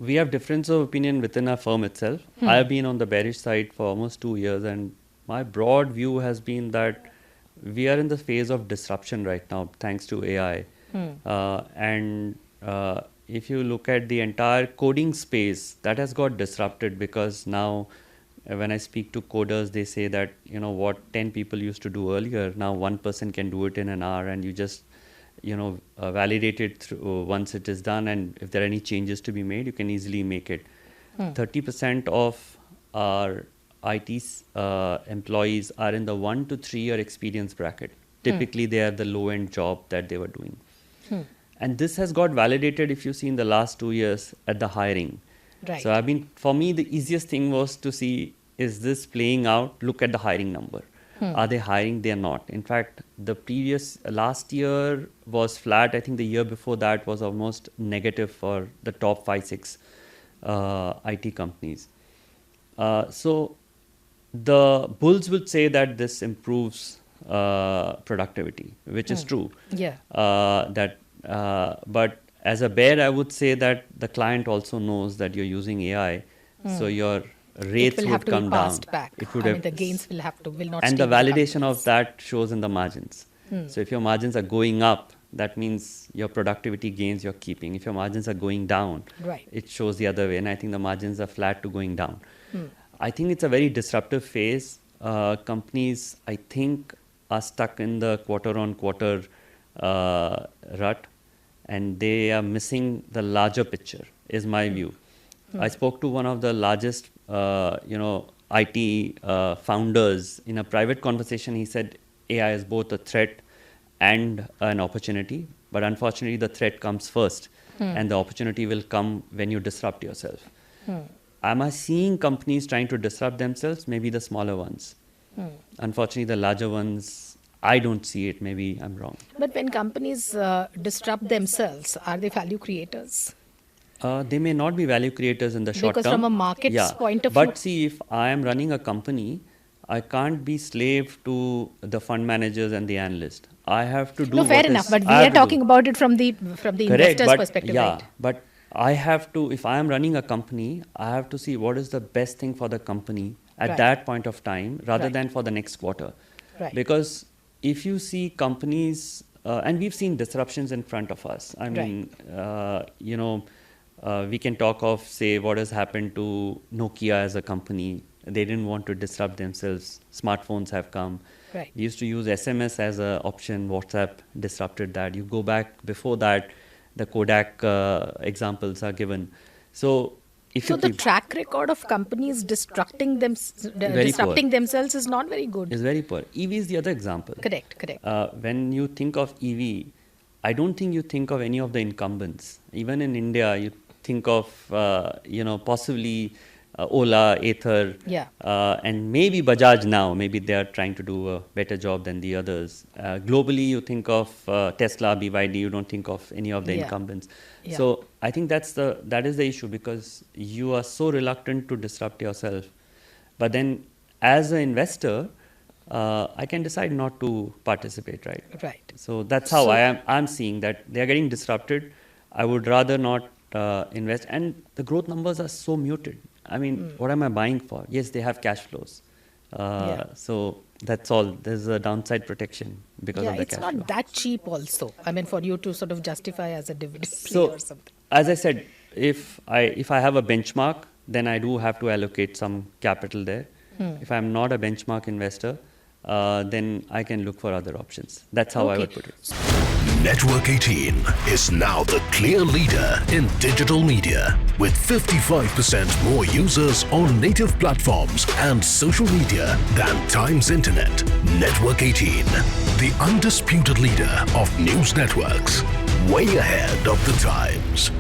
We have difference of opinion within our firm itself. I have been on the bearish side for almost 2 years, and my broad view has been that we are in the phase of disruption right now, thanks to AI. And if you look at the entire coding space, that has got disrupted because now when I speak to coders, they say that, what 10 people used to do earlier, now one person can do it in an hour, and you just validate it through once it is done, and if there are any changes to be made, you can easily make it. 30% of our IT employees are in the 1 to 3 year experience bracket. Typically, they are the low-end job that they were doing. And this has got validated, if you see, in the last 2 years at the hiring. Right. So, for me, the easiest thing was to see, is this playing out? Look at the hiring number. Are they hiring? They are not. In fact, the last year was flat. I think the year before that was almost negative for the top 5-6 IT companies. So the bulls would say that this improves productivity, which is true. Yeah. But as a bear, I would say that the client also knows that you're using AI, so your rates would come down. Back. It would the gains will not. And stay the with validation of companies. that shows in the margins. So if your margins are going up, that means your productivity gains you're keeping. If your margins are going down, Right. it shows the other way. And I think the margins are flat to going down. I think it's a very disruptive phase. Companies, I think, are stuck in the quarter-on-quarter rut, and they are missing the larger picture, is my view. I spoke to one of the largest, IT founders in a private conversation. He said AI is both a threat and an opportunity, but unfortunately the threat comes first, and the opportunity will come when you disrupt yourself. Am I seeing companies trying to disrupt themselves? Maybe the smaller ones. Unfortunately, the larger ones, I don't see it. Maybe I'm wrong. But when companies disrupt themselves, are they value creators? They may not be value creators in the short term. Because from a market's point of But view. see, if I am running a company, I can't be slave to the fund managers and the analyst. I have to do No, fair what enough. is- But we I have are to do. talking about it from the Correct, investor's but perspective, yeah, right? but I have to, if I am running a company, I have to see what is the best thing for the company at Right. that point of time, rather Right. than for the next quarter. Right. Because if you see companies, and we've seen disruptions in front of us. I mean, we can talk of, say, what has happened to Nokia as a company. They didn't want to disrupt themselves. Smartphones have come. Right. We used to use SMS as an option. WhatsApp disrupted that. You go back before that, the Kodak examples are given. So if So you the keep, track record of companies disrupting themselves is not very good. is very poor. EV is the other example. Correct. When you think of EV, I don't think you think of any of the incumbents. Even in India, you think of possibly Ola, Ather, and maybe Bajaj now. Maybe they are trying to do a better job than the others. Globally, you think of Tesla, BYD. You don't think of any of the incumbents. Yeah. So I think that is the issue, because you are so reluctant to disrupt yourself. But then, as an investor, I can decide not to participate, right? Right. So that's how I'm seeing that they are getting disrupted. I would rather not invest, and the growth numbers are so muted. I mean, what am I buying for? Yes, they have cash flows. So that's all. There's a downside protection because of the it's cash not flow. that cheap also. I mean, for you to sort of justify as a dividend play So, or something. as I said, if I have a benchmark, then I do have to allocate some capital there. If I'm not a benchmark investor, then I can look for other options. That's how I would put it. Network 18 is now the clear leader in digital media, with 55% more users on native platforms and social media than Times Internet. Network 18, the undisputed leader of news networks, way ahead of the times.